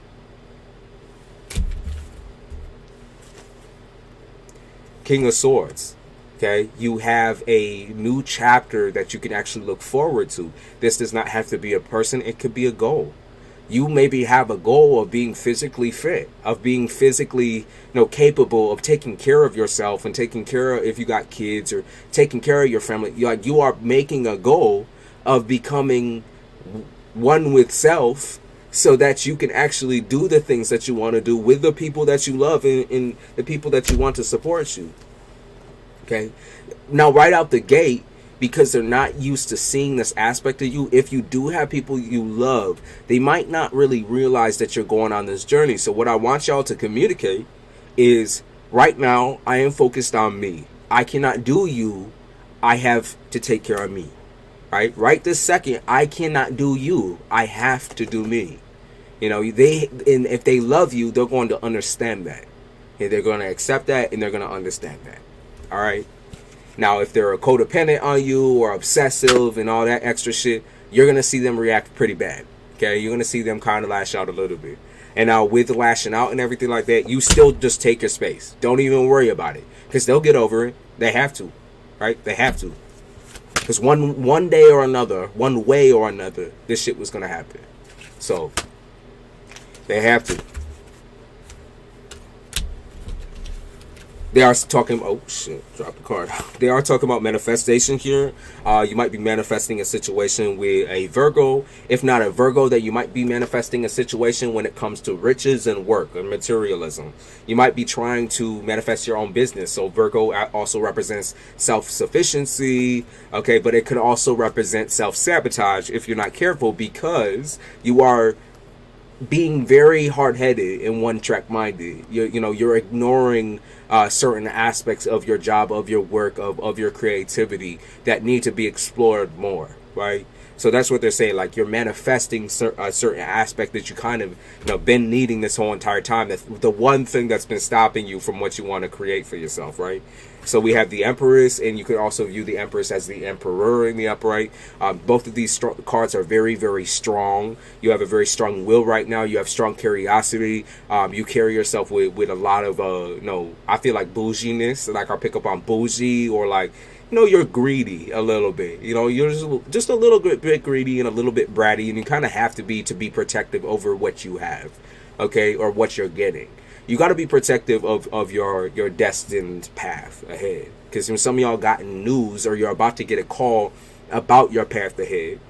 King of Swords. Okay, you have a new chapter that you can actually look forward to. This does not have to be a person, it could be a goal. You maybe have a goal of being physically fit, of being physically, capable of taking care of yourself and taking care of, if you got kids, or taking care of your family. You are making a goal of becoming one with self, so that you can actually do the things that you want to do with the people that you love, and the people that you want to support you. Okay, now right out the gate, because they're not used to seeing this aspect of you, if you do have people you love, they might not really realize that you're going on this journey. So what I want y'all to communicate is, right now I am focused on me. I cannot do you. I have to take care of me. Right this second, I cannot do you. I have to do me. And if they love you, they're going to understand that, and they're going to accept that, and they're going to understand that. All right. Now, if they're codependent on you or obsessive and all that extra shit, you're going to see them react pretty bad. Okay. You're going to see them kind of lash out a little bit. And now with the lashing out and everything like that, you still just take your space. Don't even worry about it, because they'll get over it. They have to. Right. They have to. Because one day or another, one way or another, this shit was going to happen. So they have to. They are talking. Oh shit! Drop the card. They are talking about manifestation here. You might be manifesting a situation with a Virgo. If not a Virgo, that you might be manifesting a situation when it comes to riches and work and materialism. You might be trying to manifest your own business. So Virgo also represents self-sufficiency. Okay, but it could also represent self-sabotage if you're not careful, because you are being very hard-headed and one-track minded. You're ignoring certain aspects of your job, of your work, of your creativity that need to be explored more, right? So that's what they're saying. Like, you're manifesting a certain aspect that you kind of been needing this whole entire time. That's the one thing that's been stopping you from what you want to create for yourself, right? So we have the Empress, and you could also view the Empress as the Emperor in the upright. Both of these cards are very, very strong. You have a very strong will right now. You have strong curiosity. You carry yourself with a lot of, I feel like bouginess. Like, I'll pick up on bougie, or like, you're greedy a little bit. You're just a little bit greedy and a little bit bratty, and you kind of have to be protective over what you have, okay, or what you're getting. You got to be protective of your destined path ahead, because when some of y'all gotten news, or you're about to get a call about your path ahead,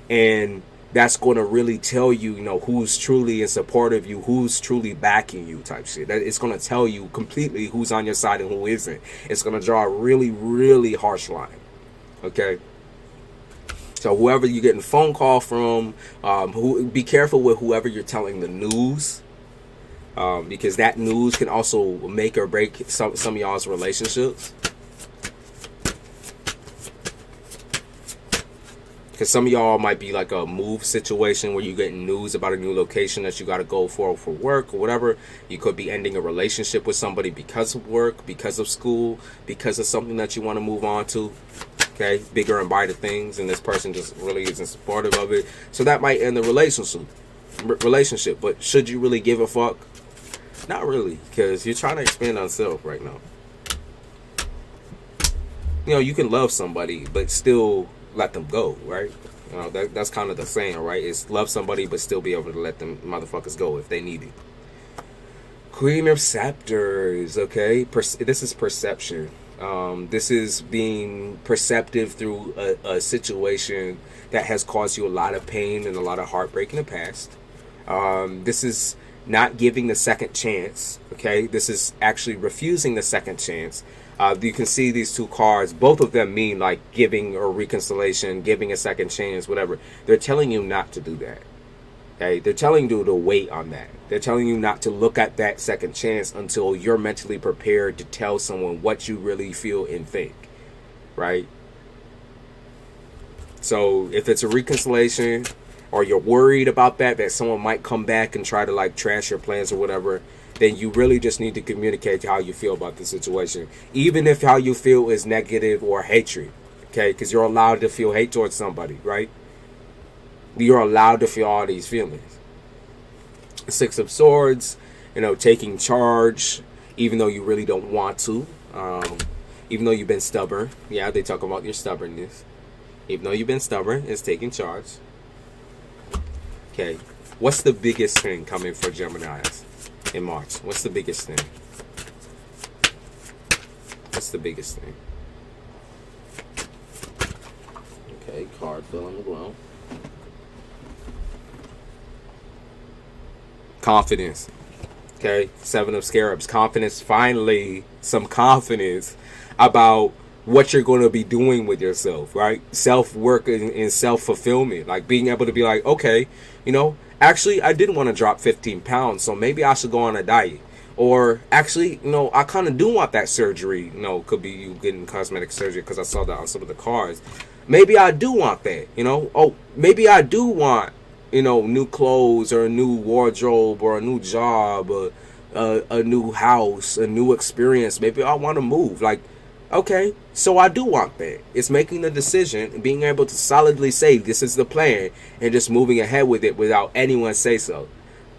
and that's going to really tell you, who's truly in support of you, who's truly backing you, type shit. It's going to tell you completely who's on your side and who isn't. It's going to draw a really, really harsh line. Okay. So whoever you're getting a phone call from, be careful with whoever you're telling the news. Because that news can also make or break some of y'all's relationships. Because some of y'all might be like a move situation where you're getting news about a new location that you got to go for work or whatever. You could be ending a relationship with somebody because of work, because of school, because of something that you want to move on to. Okay, bigger and brighter things, and this person just really isn't supportive of it. So that might end the relationship. But should you really give a fuck? Not really, because you're trying to expand on self right now. You can love somebody, but still let them go, right? That's kind of the saying, right? It's love somebody, but still be able to let them motherfuckers go if they need it. Queen of Scepters, okay? This is perception. This is being perceptive through a situation that has caused you a lot of pain and a lot of heartbreak in the past. This is not giving the second chance, okay? This is actually refusing the second chance. You can see these two cards, both of them mean like giving or reconciliation, giving a second chance, whatever. They're telling you not to do that, okay? They're telling you to wait on that. They're telling you not to look at that second chance until you're mentally prepared to tell someone what you really feel and think, right? So if it's a reconciliation, or you're worried about that someone might come back and try to like trash your plans or whatever, then you really just need to communicate how you feel about the situation, even if how you feel is negative or hatred, okay? Because you're allowed to feel hate towards somebody, right? You're allowed to feel all these feelings. Six of Swords, taking charge, even though you really don't want to. Even though you've been stubborn, yeah, they talk about your stubbornness. Even though you've been stubborn, it's taking charge. Okay, what's the biggest thing coming for Geminis in March? What's the biggest thing? What's the biggest thing? Okay, card fell on the ground. Confidence. Okay, 7 of Scarabs. Confidence. Finally, some confidence about what you're going to be doing with yourself, right? Self-work and self-fulfillment. Like being able to be like, okay, you know, actually, I did want to drop 15 pounds, so maybe I should go on a diet. Or actually, you know, I kind of do want that surgery. You know, could be you getting cosmetic surgery because I saw that on some of the cards. Maybe I do want that, you know. Oh, maybe I do want, you know, new clothes or a new wardrobe or a new job or a new house, a new experience. Maybe I want to move. Like, okay, so I do want that. It's making the decision and being able to solidly say this is the plan and just moving ahead with it without anyone say so.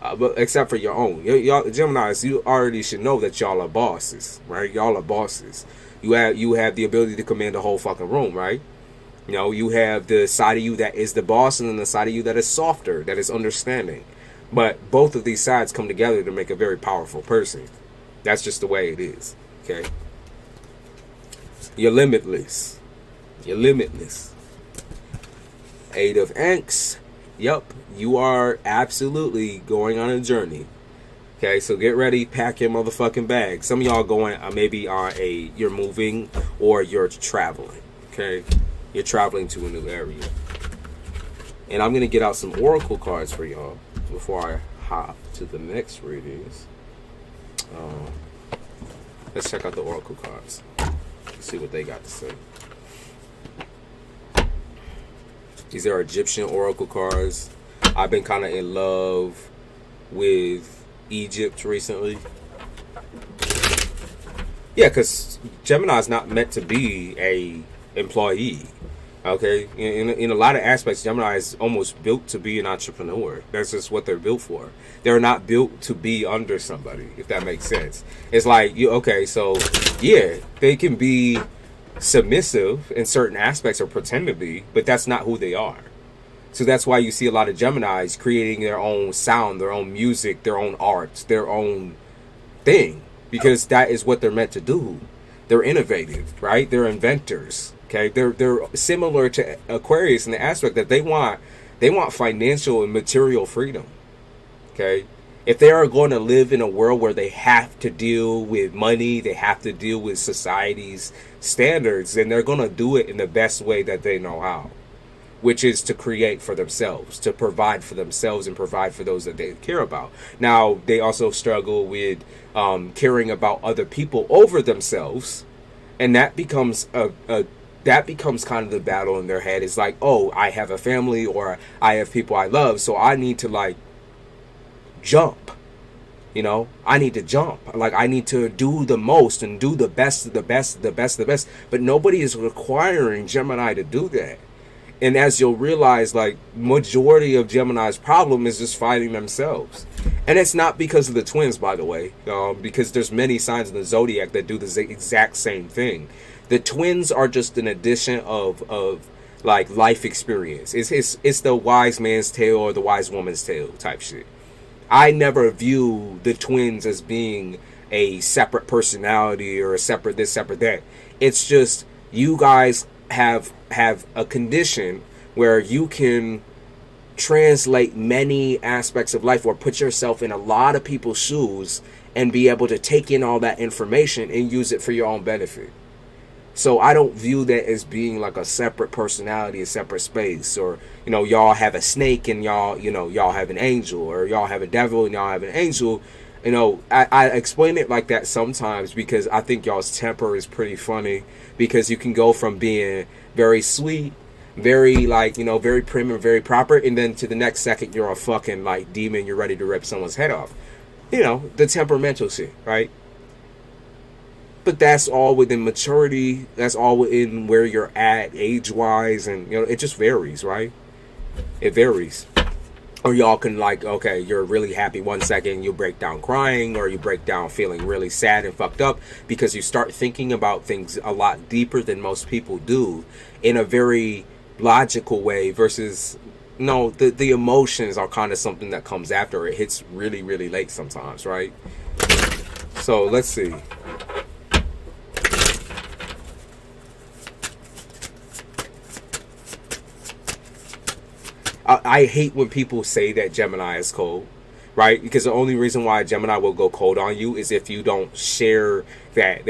But except for your own. Y'all Geminis, you already should know that y'all are bosses, right? Y'all are bosses. You have the ability to command the whole fucking room, right? You know, you have the side of you that is the boss and then the side of you that is softer, that is understanding. But both of these sides come together to make a very powerful person. That's just the way it is, okay? You're limitless. You're limitless. 8 of Anks. Yep, you are absolutely going on a journey. Okay, so get ready, pack your motherfucking bag. Some of y'all going maybe on you're moving or you're traveling, okay? You're traveling to a new area. And I'm going to get out some oracle cards for y'all before I hop to the next readings. Let's check out the oracle cards. See what they got to say. These are Egyptian oracle cards. I've been kind of in love with Egypt recently. Yeah, because Gemini is not meant to be a employee. Okay, in a lot of aspects, Gemini is almost built to be an entrepreneur. That's just what they're built for. They're not built to be under somebody, if that makes sense. It's like, okay, so yeah, they can be submissive in certain aspects or pretend to be, but that's not who they are. So that's why you see a lot of Geminis creating their own sound, their own music, their own art, their own thing, because that is what they're meant to do. They're innovative, right? They're inventors. Okay, they're similar to Aquarius in the aspect that they want financial and material freedom. Okay, if they are going to live in a world where they have to deal with money, they have to deal with society's standards, then they're going to do it in the best way that they know how, which is to create for themselves, to provide for themselves and provide for those that they care about. Now, they also struggle with caring about other people over themselves, and that becomes that becomes kind of the battle in their head. It's like, oh, I have a family or I have people I love, so I need to like jump. You know, I need to jump. Like I need to do the most and do the best, the best, the best, the best. But nobody is requiring Gemini to do that. And as you'll realize, like majority of Gemini's problem is just fighting themselves. And it's not because of the twins, by the way, because there's many signs in the zodiac that do the exact same thing. The twins are just an addition of like life experience. It's the wise man's tale or the wise woman's tale type shit. I never view the twins as being a separate personality or a separate this, separate that. It's just you guys have a condition where you can translate many aspects of life or put yourself in a lot of people's shoes and be able to take in all that information and use it for your own benefit. So I don't view that as being like a separate personality, a separate space, or, you know, y'all have a snake and y'all have an angel, or y'all have a devil and y'all have an angel. You know, I explain it like that sometimes because I think y'all's temper is pretty funny, because you can go from being very sweet, very like, you know, very prim and very proper, and then to the next second you're a fucking like demon, you're ready to rip someone's head off. You know, the temperamental shit, right? But that's all within maturity. That's all within where you're at age-wise, and you know, it just varies, right? It varies. Or y'all can, like, okay, you're really happy 1 second, you break down crying, or you break down feeling really sad and fucked up, because you start thinking about things a lot deeper than most people do, in a very logical way, versus, no, the emotions are kind of something that comes after. It hits really, really late sometimes, right? So let's see. I hate when people say that Gemini is cold, right? Because the only reason why Gemini will go cold on you is if you don't share that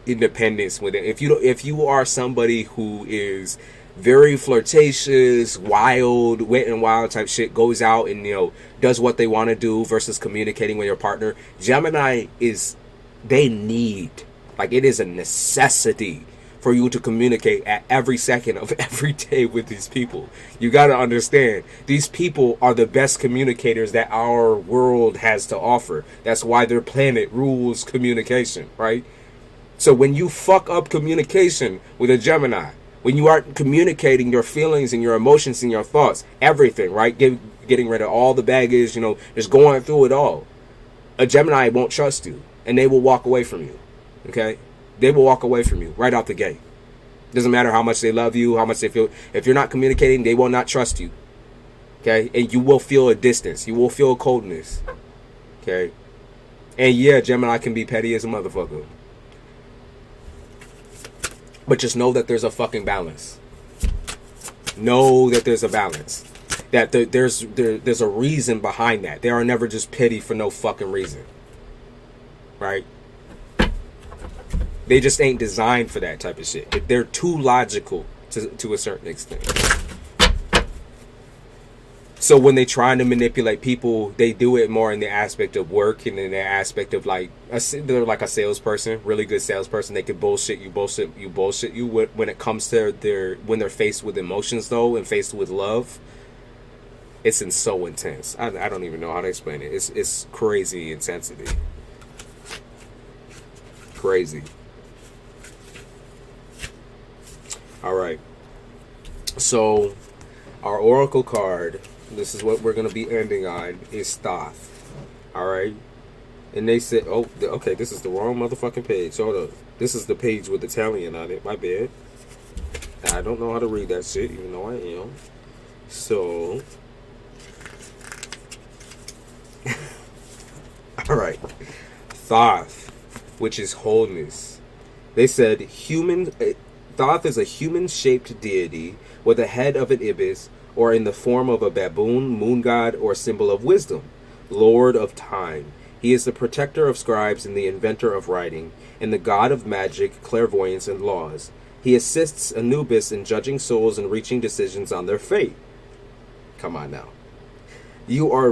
independence with it. If you are somebody who is very flirtatious, wild, wet and wild type shit, goes out and, does what they want to do versus communicating with your partner, Gemini is, they need, like, it is a necessity for you to communicate at every second of every day with these people. You got to understand, these people are the best communicators that our world has to offer. That's why their planet rules communication, right? So when you fuck up communication with a Gemini, when you aren't communicating your feelings and your emotions and your thoughts, everything, right? Getting rid of all the baggage, just going through it all, a Gemini won't trust you, and they will walk away from you, okay? They will walk away from you right out the gate. Doesn't matter how much they love you, how much they feel. If you're not communicating, they will not trust you. Okay? And you will feel a distance. You will feel a coldness. Okay? And yeah, Gemini can be petty as a motherfucker. But just know that there's a fucking balance. Know that there's a balance. That there's a reason behind that. They are never just petty for no fucking reason. Right? They just ain't designed for that type of shit. They're too logical to a certain extent. So when they trying to manipulate people, they do it more in the aspect of work and in the aspect of, like, they're like a salesperson, really good salesperson. They can bullshit you. When it comes to when they're faced with emotions, though, and faced with love, it's so intense. I don't even know how to explain it. It's crazy intensity. Crazy. All right. So our oracle card, this is what we're going to be ending on, is Thoth. All right. And they said, oh, okay, this is the wrong motherfucking page. Hold up. This is the page with Italian on it. My bad. I don't know how to read that shit, even though I am. So, all right. Thoth, which is wholeness. They said Thoth is a human-shaped deity with a head of an ibis, or in the form of a baboon, moon god, or symbol of wisdom, lord of time. He is the protector of scribes and the inventor of writing, and the god of magic, clairvoyance, and laws. He assists Anubis in judging souls and reaching decisions on their fate. Come on now. You are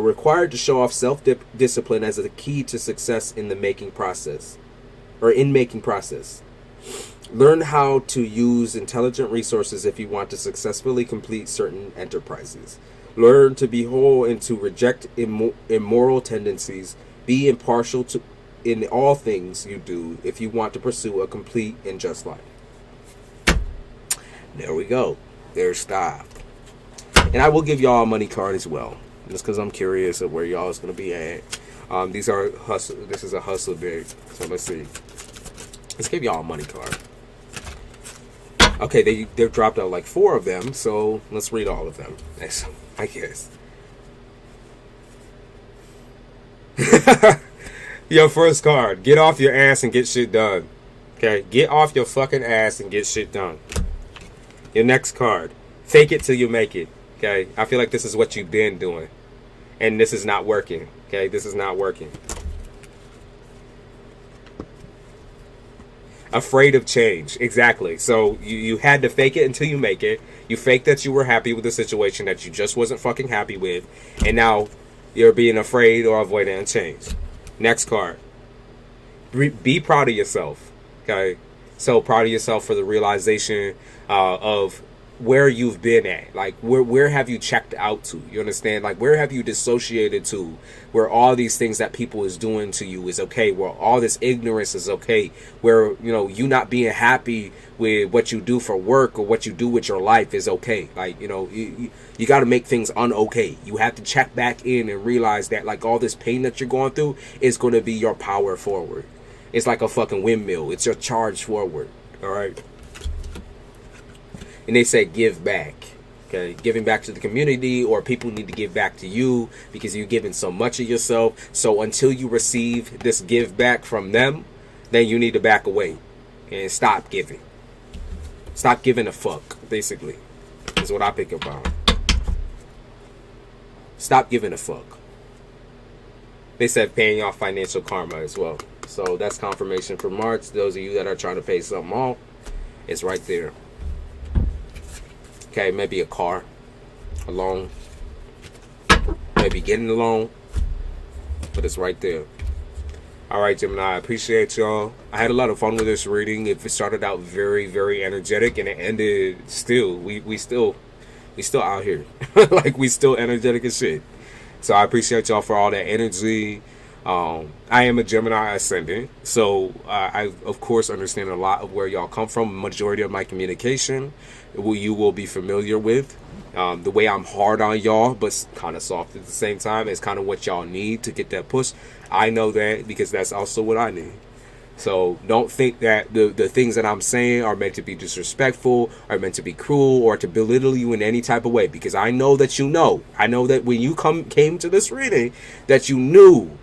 required to show off self-discipline as a key to success in the making process. Learn how to use intelligent resources if you want to successfully complete certain enterprises. Learn to be whole and to reject immoral tendencies. Be impartial in all things you do if you want to pursue a complete and just life. There we go. There's Thoth. And I will give y'all a money card as well, just because I'm curious of where y'all is going to be at. This is a hustle day. So let's see. Let's give y'all a money card. Okay, they've dropped out like 4 of them, so let's read all of them, I guess. Your first card, get off your ass and get shit done. Okay, get off your fucking ass and get shit done. Your next card, fake it till you make it. Okay, I feel like this is what you've been doing, and this is not working. Okay, this is not working. Afraid of change. Exactly. So you had to fake it until you make it. You faked that you were happy with the situation that you just wasn't fucking happy with, and now you're being afraid or avoiding change. Next card. Be proud of yourself. Okay, so proud of yourself for the realization of where you've been at. Like, where have you checked out to? You understand? Like, where have you dissociated to, where all these things that people is doing to you is okay, where all this ignorance is okay, where, you know, you not being happy with what you do for work or what you do with your life is okay. Like, you know, you got to make things un-okay. You have to check back in and realize that, like, all this pain that you're going through is going to be your power forward. It's like a fucking windmill. It's your charge forward. All right. And they say give back. Okay, giving back to the community, or people need to give back to you because you're giving so much of yourself. So until you receive this give back from them, then you need to back away and stop giving. Stop giving a fuck, basically, is what I pick up on. Stop giving a fuck. They said paying off financial karma as well. So that's confirmation for March. Those of you that are trying to pay something off, it's right there. Okay, maybe a car, a loan, maybe getting a loan, but it's right there. All right, Gemini, I appreciate y'all. I had a lot of fun with this reading. It started out very, very energetic, and it ended still. We still out here, like we still energetic as shit. So I appreciate y'all for all that energy. I am a Gemini ascendant, so I of course understand a lot of where y'all come from. Majority of my communication, you will be familiar with. The way I'm hard on y'all, but kind of soft at the same time, is kind of what y'all need to get that push. I know that because that's also what I need. So don't think that the things that I'm saying are meant to be disrespectful, are meant to be cruel, or to belittle you in any type of way. Because I know that you know. I know that when you came to this reading, that you knew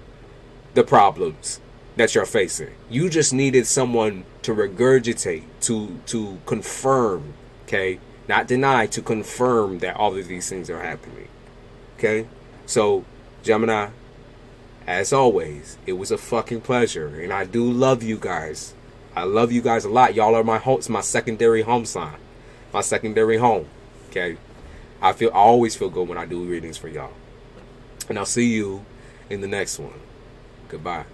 the problems that you're facing. You just needed someone to regurgitate, to confirm, okay? Not deny, to confirm that all of these things are happening. Okay? So, Gemini, as always, it was a fucking pleasure. And I do love you guys. I love you guys a lot. Y'all are my home, my secondary home sign. My secondary home. Okay? I always feel good when I do readings for y'all. And I'll see you in the next one. Goodbye.